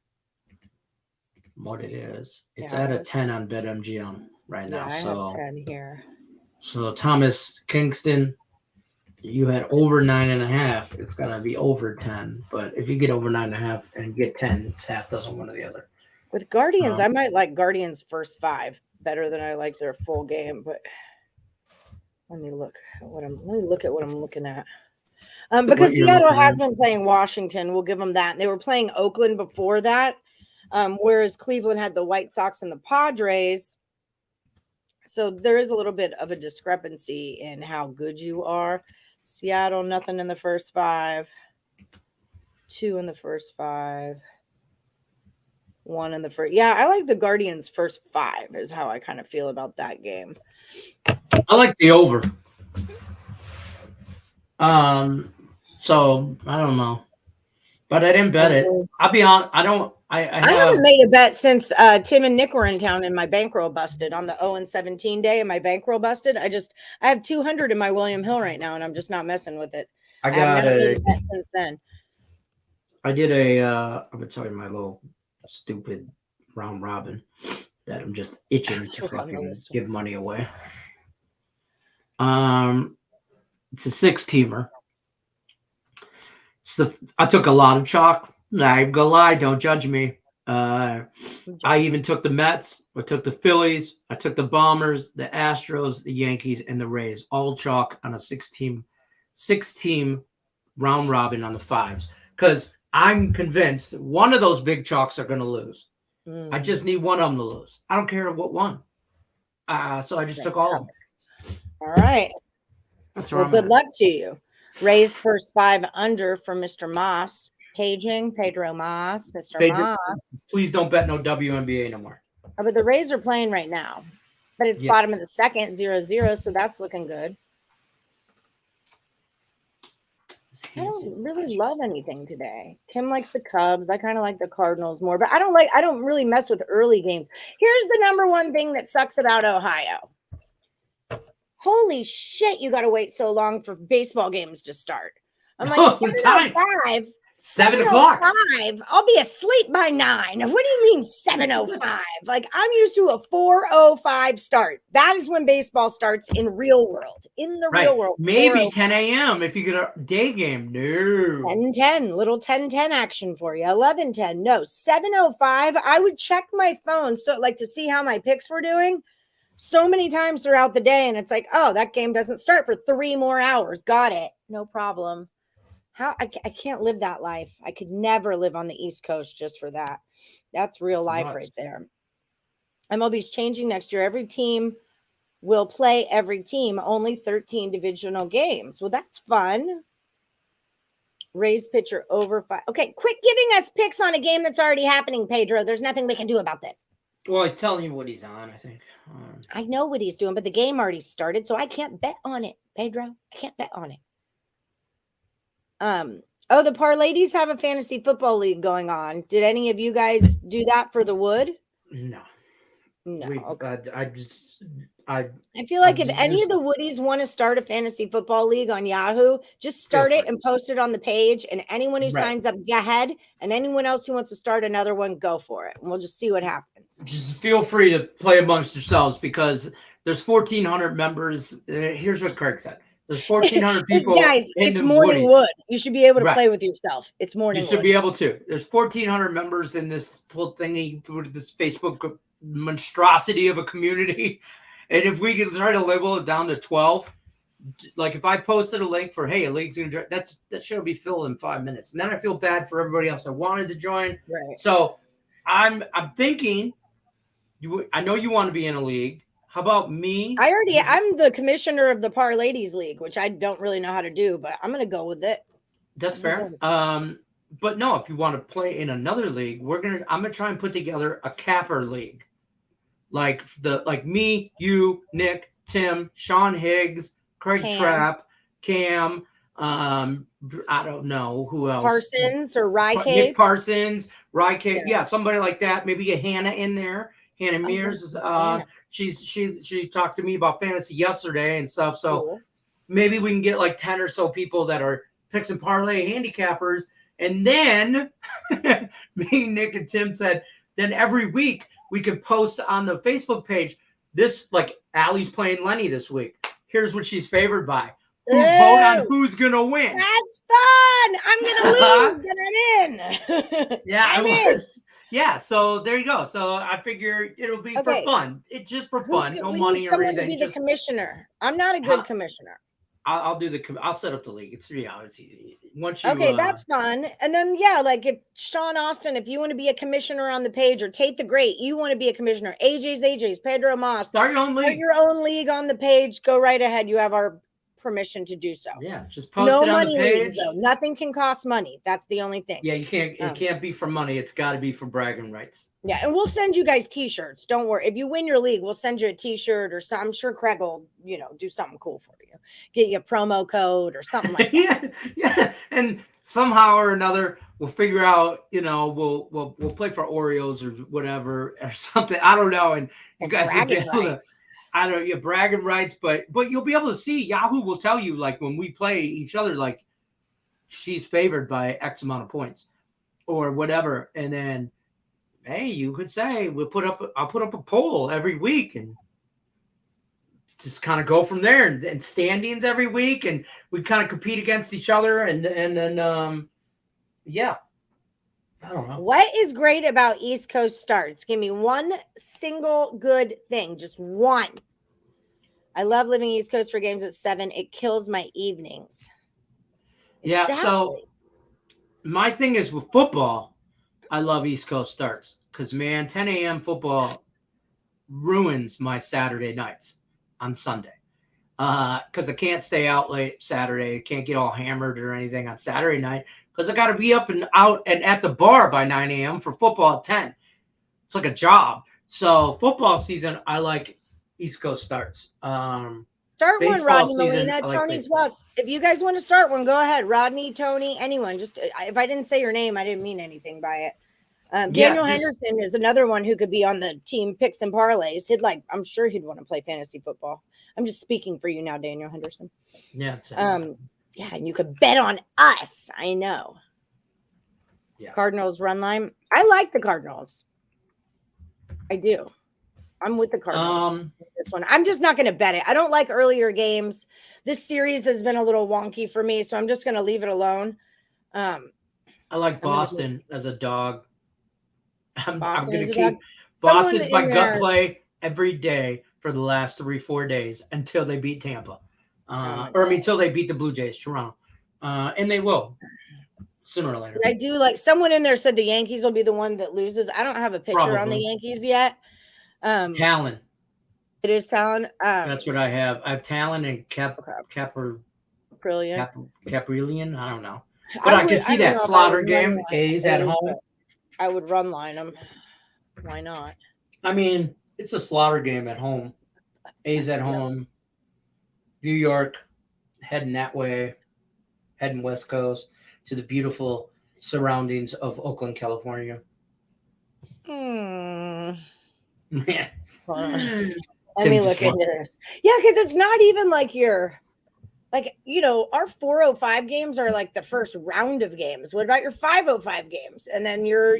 what it is. It's at a 10 on BetMGM right now. I So have 10 here. So Thomas Kingston, you had over 9.5. It's gonna be over 10. But if you get over 9.5 and get 10, it's half dozen one or the other. With Guardians, I might like Guardians first 5 better than I like their full game. But let me look at what I'm looking at. Because Seattle has been playing Washington, we'll give them that. They were playing Oakland before that, whereas Cleveland had the White Sox and the Padres. So there is a little bit of a discrepancy in how good you are. Seattle, nothing in the first 5. 2 in the first 5. 1 in the first. Yeah, I like the Guardians first 5 is how I kind of feel about that game. I like the over. So I don't know, but I didn't bet it. I'll be honest. I haven't made a bet since Tim and Nick were in town and my bankroll busted on the 0-17 day, and my bankroll busted. I have 200 in my William Hill right now, and I'm just not messing with it. I haven't made a bet since then. I did I'm gonna tell you my little stupid round robin that I'm just itching to fucking give money away. It's a 6-teamer. I took a lot of chalk. I'm gonna lie, don't judge me. I even took the Mets. I took the Phillies. I took the Bombers, the Astros, the Yankees, and the Rays. All chalk on a 6-team round robin on the 5s. Because I'm convinced one of those big chalks are gonna lose. I just need one of them to lose. I don't care what one. So I just took all of them. All right. Well, good luck to you. Raise first 5 under for Mr. Moss. Pedro Moss. Mr. Moss. Please don't bet no WNBA no more. Oh, but the Rays are playing right now. But it's bottom of the second, 0-0, so that's looking good. I don't really love anything today. Tim likes the Cubs. I kind of like the Cardinals more, but I don't really mess with early games. Here's the number one thing that sucks about Ohio. Holy shit, you got to wait so long for baseball games to start. I'm like, 7:05. 7 o'clock. I'll be asleep by 9. What do you mean 7:05? Like, I'm used to a 4:05 start. That is when baseball starts in real world. In the real world. Maybe 10 a.m. if you get a day game. No. 10:10. Little 10:10 action for you. 11:10. No. 7:05. I would check my phone to see how my picks were doing so many times throughout the day. And it's like, oh, that game doesn't start for 3 more hours. Got it. No problem. I can't live that life. I could never live on the East Coast just for that. That's real life right there. MLB's changing next year. Every team will play every team, only 13 divisional games. Well, that's fun. Raise pitcher over 5. Okay, quit giving us picks on a game that's already happening, Pedro. There's nothing we can do about this. Well, he's telling you what he's on, I think. I know what he's doing, but the game already started, so I can't bet on it, Pedro. I can't bet on it. The Parlays have a fantasy football league going on. Did any of you guys do that for the Wood? No. Okay. I feel like if any of the Woodies want to start a fantasy football league on Yahoo, just start it and post it on the page. And anyone who signs up, go ahead. And anyone else who wants to start another one, go for it. And we'll just see what happens. Just feel free to play amongst yourselves because there's 1,400 members. Here's what Craig said. There's 1,400 people. Guys, it's Morning Wood. You should be able to play with yourself. It's Morning Wood. You should be able to. There's 1,400 members in this whole thingy, this Facebook monstrosity of a community. And if we could try to level it down to 12, like if I posted a link for, hey, a league's going to join, that should be filled in 5 minutes. And then I feel bad for everybody else that wanted to join. Right. So I'm thinking, I know you want to be in a league. How about me? I'm the commissioner of the Parlays League, which I don't really know how to do, but I'm going to go with it. That's fair. But no, if you want to play in another league, I'm going to try and put together a capper league. Like me, you, Nick, Tim, Sean Higgs, Craig Trapp, Cam, I don't know who else. Parsons or Rycave. Nick Parsons, Rycave. Yeah, somebody like that. Maybe a Hannah in there. Hannah Mears. She talked to me about fantasy yesterday and stuff. So Cool. maybe we can get like 10 or so people that are picks and parlay handicappers. And then me, Nick, and Tim said, then every week we could post on the Facebook page this, like Allie's playing Lenny this week. Here's what she's favored by. Vote on who's going to win. That's fun. I'm going to lose, but I'm in. Yeah, I'm in. Yeah, so there you go. So I figure it'll be for fun. It's just for fun. No money or anything. To be the commissioner. I'm not a good commissioner. I'll do I'll set up the league. It's easy. Once you that's fun. And then like if Sean Austin, if you want to be a commissioner on the page, or Tate the Great, you want to be a commissioner. AJ's, Pedro Moss. Start your own league on the page. Go right ahead. You have our permission to do so. Yeah, just post it on the page. Leagues, though. Nothing can cost money. That's the only thing. Yeah, you can't. It can't be for money. It's got to be for bragging rights. Yeah, and we'll send you guys T-shirts. Don't worry. If you win your league, we'll send you a T-shirt or something. I'm sure Craig will, do something cool for you. Get you a promo code or something like that. yeah. And somehow or another, we'll figure out. We'll play for Oreos or whatever or something. I don't know. And you guys will be able to. I don't know, you're bragging rights, but you'll be able to see. Yahoo will tell you, like, when we play each other, like, she's favored by X amount of points or whatever. And then, hey, you could say I'll put up a poll every week and just kind of go from there, and standings every week, and we kind of compete against each other, and then yeah. I don't know. What is great about East Coast starts? Give me one single good thing. Just one. I love living East Coast for games at 7. It kills my evenings. Yeah. So my thing is with football, I love East Coast starts because, man, 10 a.m. football ruins my Saturday nights on Sunday. Because I can't stay out late Saturday. Can't get all hammered or anything on Saturday night. Because I got to be up and out and at the bar by 9 a.m. for football at 10. It's like a job. So football season, I like East Coast starts. Start one, Rodney Molina, Tony Plus. If you guys want to start one, go ahead. Rodney, Tony, anyone. Just if I didn't say your name, I didn't mean anything by it. Daniel Henderson is another one who could be on the team picks and parlays. I'm sure he'd want to play fantasy football. I'm just speaking for you now, Daniel Henderson. Yeah. Yeah, and you could bet on us. I know. Yeah. Cardinals run line. I like the Cardinals. I do. I'm with the Cardinals. This one. I'm just not going to bet it. I don't like earlier games. This series has been a little wonky for me, so I'm just going to leave it alone. I like Boston as a dog. I'm going to keep Boston's my gut play every day for the last 3-4 days until they beat Tampa. Until they beat the Blue Jays, Toronto. And they will sooner or later. I do like someone in there said the Yankees will be the one that loses. I don't have a picture on the Yankees yet. Talon. It is Talon. That's what I have. I have Talon and Caprillion. I don't know. But I can see that slaughter game. A's at home. I would run line them. Why not? I mean, it's a slaughter game at home. A's at home. New York, heading that way, heading West Coast to the beautiful surroundings of Oakland, California. Man. Let me look into this. Yeah, because it's not even like our 4:05 games are like the first round of games. What about your 5:05 games? And then your,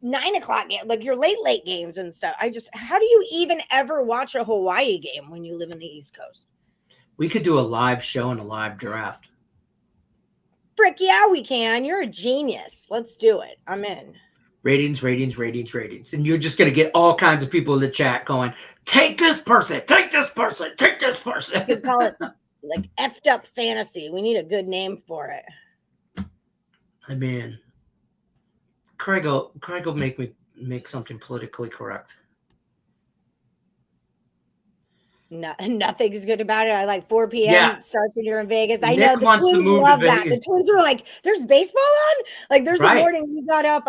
9 o'clock game, like your late games and stuff. How do you even ever watch a Hawaii game when you live in the East Coast? We could do a live show and a live draft. Frick yeah, we can. You're a genius. Let's do it. I'm in. Ratings. And you're just going to get all kinds of people in the chat going, take this person. You could call it like effed up fantasy. We need a good name for it. I mean, Craig will make something politically correct. No, nothing's good about it. I like 4 p.m. starts when you're in Vegas. I Nick know the wants Twins to move love to that. Vegas. The Twins were like, "There's baseball on." Like, there's a morning we got up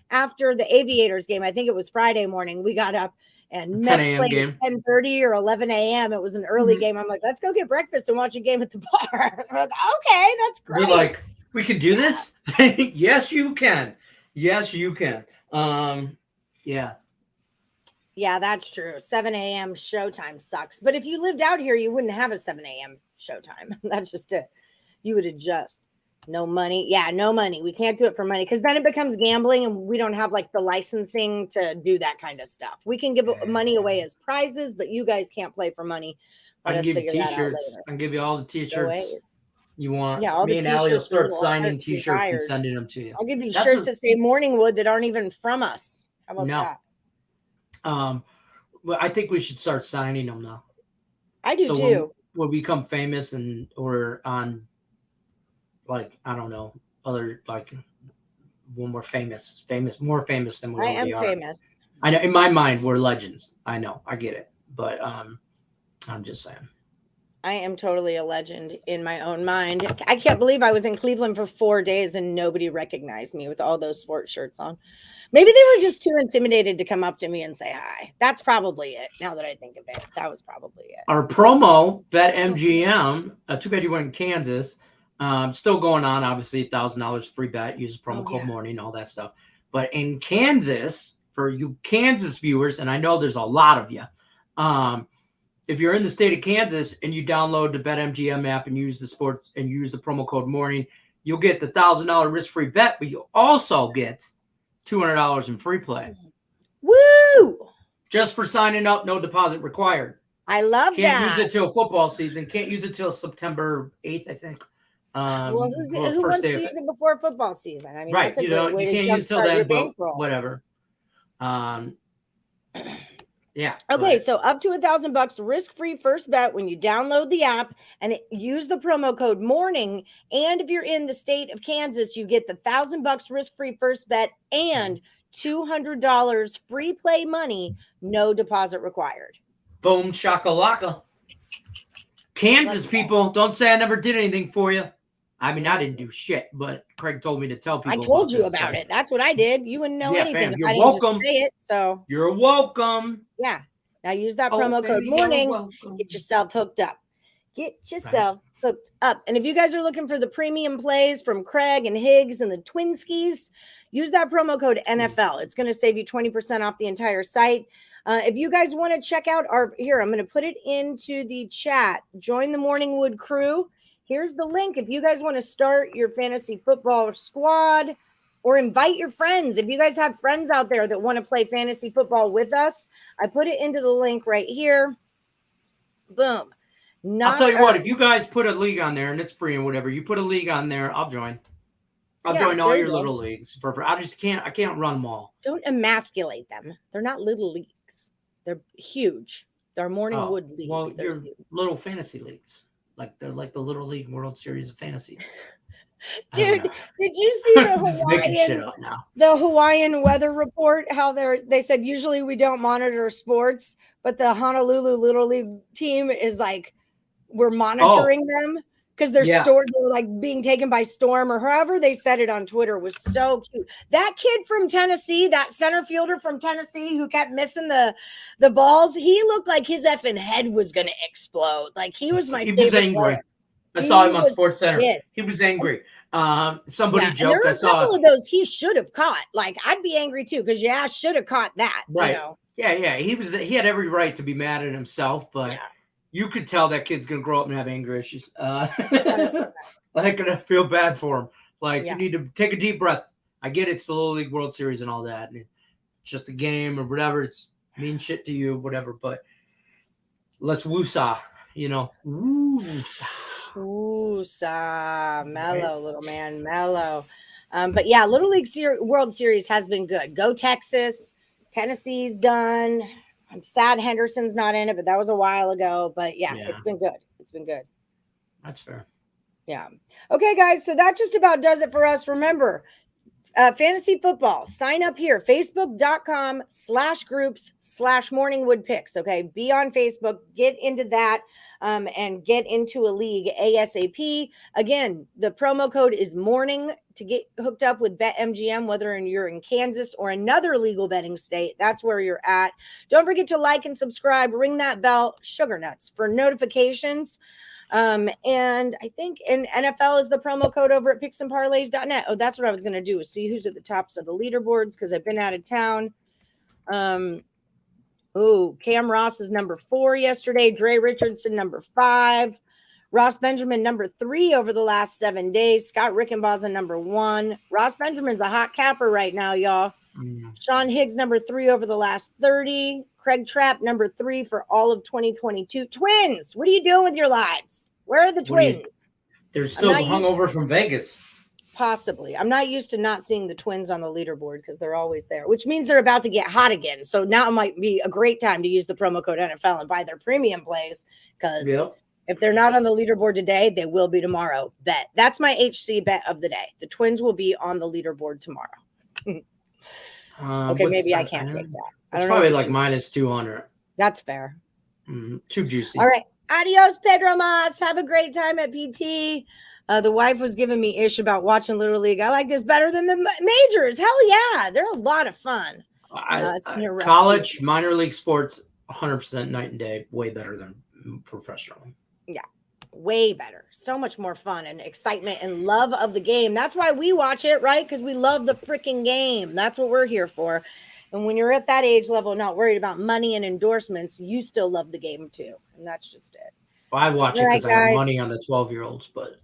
after the Aviators game. I think it was Friday morning. We got up and Mets played at 10:30 or 11 a.m. It was an early game. I'm like, let's go get breakfast and watch a game at the bar. We're like, okay, that's great. We're like, we can do this. Yes, you can. Yeah. Yeah, that's true. 7 a.m. showtime sucks. But if you lived out here, you wouldn't have a 7 a.m. showtime. That's just it. You would adjust. No money. Yeah, no money. We can't do it for money because then it becomes gambling and we don't have like the licensing to do that kind of stuff. We can give money away as prizes, but you guys can't play for money. I can give you t-shirts. I can give you all the t-shirts you want. Yeah, all Me the and Allie will t-shirts start you signing want, t-shirts and sending them to you. I'll give you shirts that say Morningwood that aren't even from us. How about that? Well, I think we should start signing them now. I do too. When we become famous and we're on, like, I don't know, other, like, when we're more famous than we already are. I am famous. I know in my mind we're legends. I know, I get it, but I'm just saying. I am totally a legend in my own mind. I can't believe I was in Cleveland for 4 days and nobody recognized me with all those sports shirts on. Maybe they were just too intimidated to come up to me and say hi. That's probably it. Now that I think of it, that was probably it. Our promo, BetMGM, too bad you weren't in Kansas, still going on, obviously, $1,000 free bet. Use the promo code morning, all that stuff. But in Kansas, for you Kansas viewers, and I know there's a lot of you, if you're in the state of Kansas and you download the BetMGM app and use the promo code morning, you'll get the $1,000 risk-free bet, but you'll also get $200 in free play. Woo! Just for signing up, no deposit required. I love that. Can't use it till football season. Can't use it till September 8th, I think. Well, who wants to use it before football season? I mean, right. that's a great way you can't use it till then, but whatever. Yeah. Okay, so up to $1,000 risk-free first bet when you download the app and use the promo code morning. And if you're in the state of Kansas, you get the $1,000 risk-free first bet and $200 free play money, no deposit required. Boom shakalaka. Kansas people, don't say I never did anything for you. I mean, I didn't do shit, but Craig told me to tell people. I told you about it. That's what I did. You wouldn't know anything if I didn't just say it. So you're welcome. Yeah. Now use that promo code morning. Get yourself hooked up. Get yourself hooked up. And if you guys are looking for the premium plays from Craig and Higgs and the Twinskies, use that promo code NFL. It's going to save you 20% off the entire site. If you guys want to check out I'm going to put it into the chat. Join the Morningwood crew. Here's the link. If you guys want to start your fantasy football squad or invite your friends, if you guys have friends out there that want to play fantasy football with us, I put it into the link right here. Boom. I'll tell you what, if you guys put a league on there and it's free and whatever, you put a league on there, I'll join. I'll join all your little leagues. I can't run them all. Don't emasculate them. They're not little leagues. They're huge. They're Morningwood leagues. Well, they're little fantasy leagues. They're like the Little League World Series of Fantasy. Dude, did you see the Hawaiian weather report? How they said usually we don't monitor sports, but the Honolulu Little League team is like we're monitoring them because they're stored. They're like being taken by storm or however they said it on Twitter was so cute. That kid from Tennessee, that center fielder from Tennessee who kept missing the balls, he looked like his effing head was going to explode. Like he was my favorite. He was angry. Player. I saw him on Sports Center. Yes. He was angry. Somebody joked. There were a couple of those he should have caught. Like I'd be angry too because I should have caught that. Right. You know? Yeah. He had every right to be mad at himself, but you could tell that kid's gonna grow up and have anger issues. Like I feel bad for him. Like you need to take a deep breath. I get it's the Little League World Series and all that, and it's just a game or whatever. It's mean shit to you, whatever. But let's woosah. Woosah, mellow, little man, mellow. But yeah, Little League World Series has been good. Go Texas. Tennessee's done. I'm sad Henderson's not in it, but that was a while ago. But yeah, it's been good. It's been good. That's fair. Yeah. Okay, guys. So that just about does it for us. Remember, fantasy football, sign up here, facebook.com/groups/morningwood picks. Okay. Be on Facebook, get into that, and get into a league ASAP. Again, the promo code is morning to get hooked up with BetMGM, whether you're in Kansas or another legal betting state. That's where you're at. Don't forget to like and subscribe, ring that bell, sugar nuts for notifications. And I think in NFL is the promo code over at picksandparlays.net. Oh, that's what I was going to do is see who's at the tops of the leaderboards because I've been out of town. Ooh, Cam Ross is number 4 yesterday. Dre Richardson, number 5. Ross Benjamin, number 3 over the last 7 days. Scott Rickenbaugh, number 1. Ross Benjamin's a hot capper right now, y'all. Sean Higgs, number 3 over the last 30. Craig Trapp, number 3 for all of 2022. Twins, what are you doing with your lives? Where are the twins? They're still hungover from Vegas. Possibly. I'm not used to not seeing the twins on the leaderboard because they're always there, which means they're about to get hot again. So now might be a great time to use the promo code NFL and buy their premium plays because if they're not on the leaderboard today, they will be tomorrow. Bet. That's my HC bet of the day. The twins will be on the leaderboard tomorrow. Okay, maybe I can't take that. It's probably like minus 200. That's fair. Too juicy. All right. Adios, Pedro Mas. Have a great time at PT. The wife was giving me ish about watching Little League. I like this better than the majors. Hell yeah. They're a lot of fun. College, minor league sports, 100% night and day. Way better than professional. Yeah, way better. So much more fun and excitement and love of the game. That's why we watch it, right? Because we love the freaking game. That's what we're here for. And when you're at that age level, not worried about money and endorsements, you still love the game too. And that's just it. Well, I watch it because I have money on the 12-year-olds, but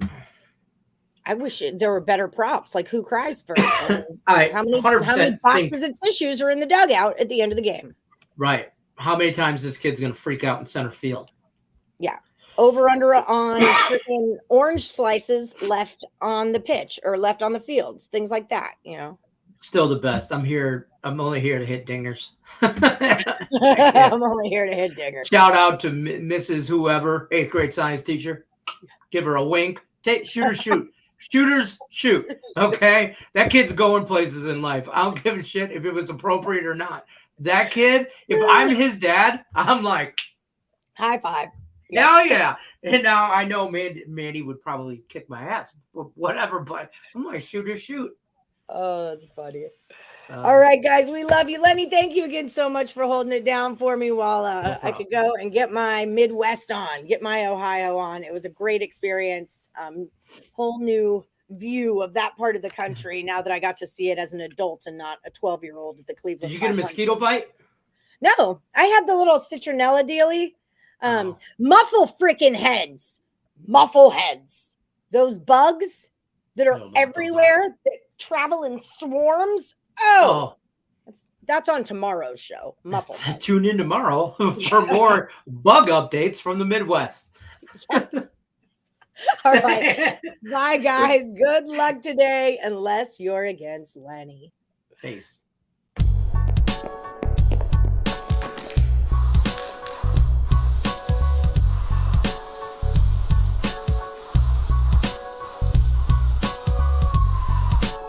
I wish there were better props, like who cries first. How many boxes of tissues are in the dugout at the end of the game? Right. How many times this kid's going to freak out in center field? Yeah. Over under on freaking orange slices left on the pitch or left on the fields, things like that, you know. Still the best. I'm only here to hit dingers. I'm only here to hit dingers. Shout out to Mrs. Whoever, 8th grade science teacher. Give her a wink. Shooters shoot. Shooters shoot. Okay? That kid's going places in life. I don't give a shit if it was appropriate or not. That kid, if I'm his dad, I'm like, high five. Hell yeah. And now I know Mandy would probably kick my ass, whatever, but I'm like, shooters shoot. Oh, that's funny. All right, guys, we love you. Lenny, thank you again so much for holding it down for me while I could go and get my Midwest on, get my Ohio on. It was a great experience. Whole new view of that part of the country now that I got to see it as an adult and not a 12-year-old at the Cleveland. Did you get a mosquito bite? No, I had the little citronella dealy. Muffle freaking heads. Muffle heads. Those bugs that are everywhere that travel in swarms. Oh. That's on tomorrow's show. Muffle heads. Tune in tomorrow for more bug updates from the Midwest. All right. Bye, guys. Good luck today, unless you're against Lenny. Peace.